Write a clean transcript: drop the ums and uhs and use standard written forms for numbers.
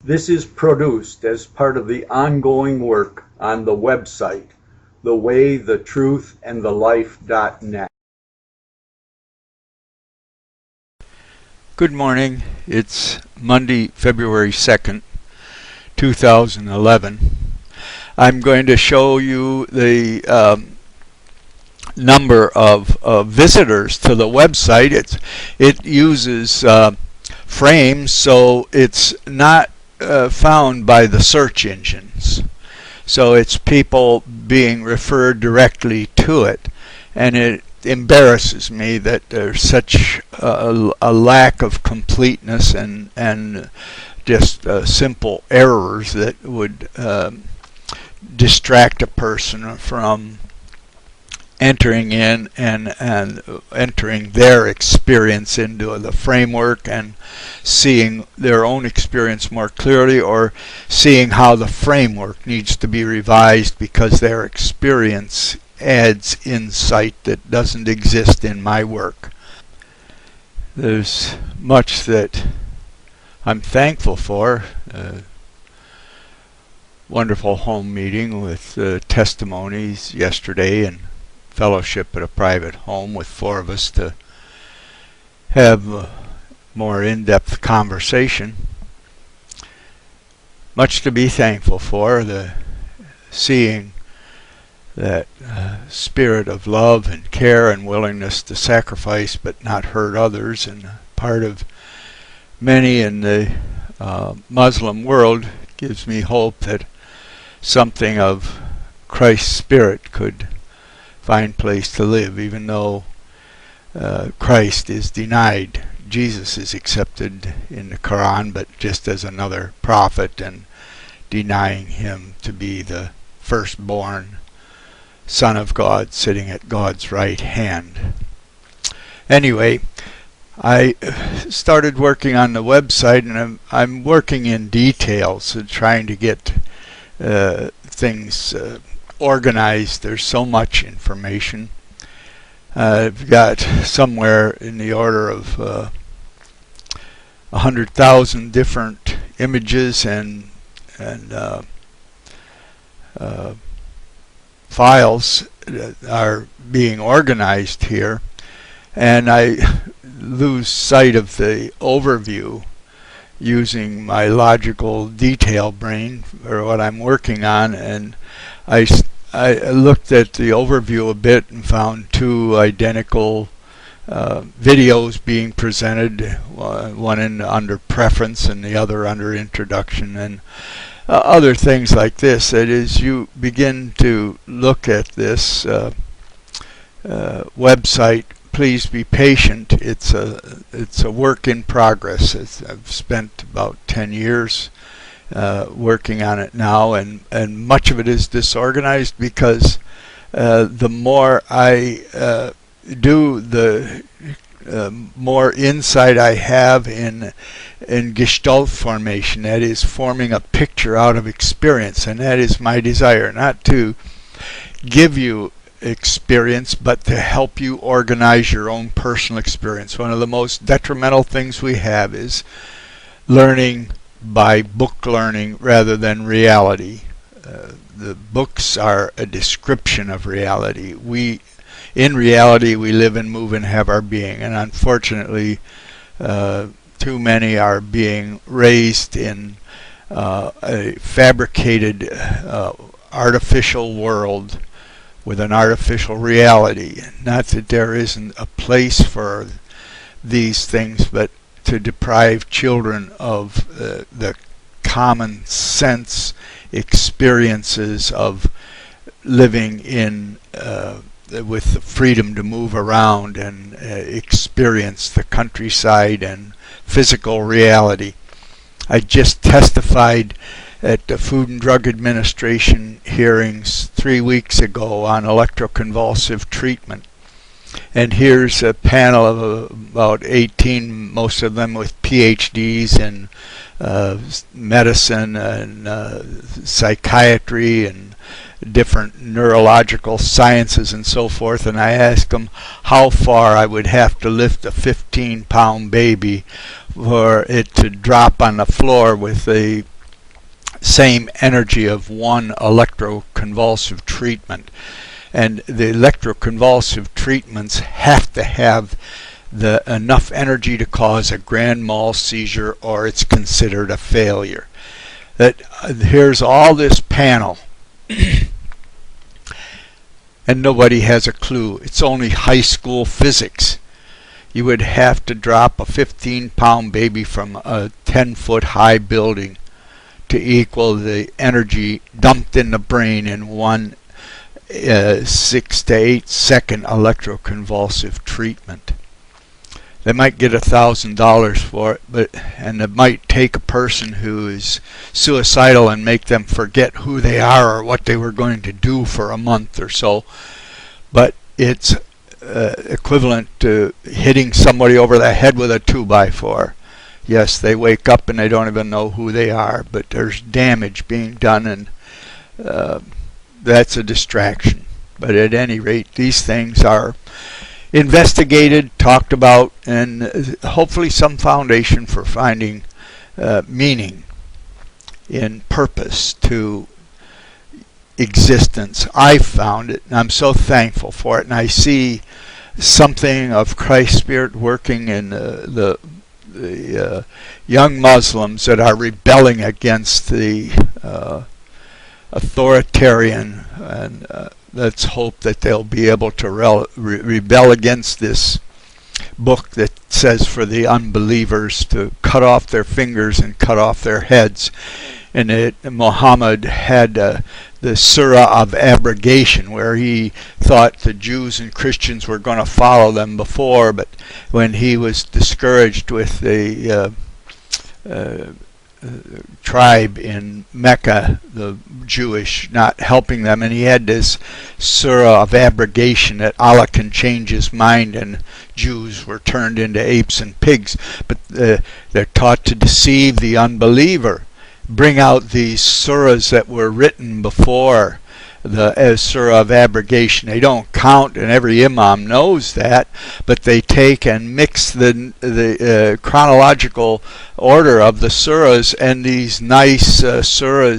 This is produced as part of the ongoing work on the website, thewaythetruthandthelife.net. Good morning. It's Monday, February 2nd, 2011. I'm going to show you the number of visitors to the website. It uses frames, so it's not found by the search engines. So it's people being referred directly to it, and it embarrasses me that there's such a lack of completeness and just simple errors that would distract a person from entering in and entering their experience into the framework and seeing their own experience more clearly, or seeing how the framework needs to be revised because their experience adds insight that doesn't exist in my work. There's much that I'm thankful for. Wonderful home meeting with testimonies yesterday and fellowship at a private home with 4 of us to have a more in-depth conversation. Much to be thankful for, seeing that spirit of love and care and willingness to sacrifice but not hurt others, and part of many in the Muslim world gives me hope that something of Christ's spirit could find place to live, even though Christ is denied. Jesus is accepted in the Quran, but just as another prophet, and denying him to be the firstborn Son of God sitting at God's right hand. Anyway, I started working on the website, and I'm working in details and trying to get things organized. There's so much information. I've got somewhere in the order of 100,000 different images and files that are being organized here, and I lose sight of the overview using my logical detail brain for what I'm working on, and I looked at the overview a bit and found 2 identical videos being presented, one under preference and the other under introduction, and other things like this. That is, you begin to look at this website. Please be patient. It's a work in progress. I've spent about 10 years working on it now, and much of it is disorganized because the more I do, the more insight I have in gestalt formation, that is, forming a picture out of experience. And that is my desire, not to give you experience, but to help you organize your own personal experience. One of the most detrimental things we have is learning by book learning rather than reality. The books are a description of reality. In reality, we live and move and have our being, and unfortunately too many are being raised in a fabricated artificial world with an artificial reality. Not that there isn't a place for these things, but to deprive children of the common sense experiences of living in with the freedom to move around and experience the countryside and physical reality. I just testified at the Food and Drug Administration hearings 3 weeks ago on electroconvulsive treatment. And here's a panel of about 18, most of them with PhDs in medicine and psychiatry and different neurological sciences and so forth, and I asked them how far I would have to lift a 15-pound baby for it to drop on the floor with a same energy of one electroconvulsive treatment. And the electroconvulsive treatments have to have enough energy to cause a grand mal seizure, or it's considered a failure. That here's all this panel, and nobody has a clue. It's only high school physics. You would have to drop a 15-pound baby from a 10-foot high building to equal the energy dumped in the brain in one 6 to 8 second electroconvulsive treatment. They might get $1,000 for it, and it might take a person who is suicidal and make them forget who they are or what they were going to do for a month or so. But it's equivalent to hitting somebody over the head with a 2x4. Yes, they wake up and they don't even know who they are, but there's damage being done, and that's a distraction. But at any rate, these things are investigated, talked about, and hopefully some foundation for finding meaning in purpose to existence. I found it, and I'm so thankful for it, and I see something of Christ's Spirit working in the young Muslims that are rebelling against the authoritarian, and let's hope that they'll be able to rebel against this book that says for the unbelievers to cut off their fingers and cut off their heads. And Muhammad had the Surah of Abrogation, where he thought the Jews and Christians were going to follow them before, but when he was discouraged with the tribe in Mecca, the Jewish, not helping them, and he had this Surah of Abrogation that Allah can change his mind and Jews were turned into apes and pigs, but they're taught to deceive the unbeliever. Bring out these surahs that were written before the Surah of Abrogation. They don't count, and every imam knows that, but they take and mix the chronological order of the surahs, and these nice surahs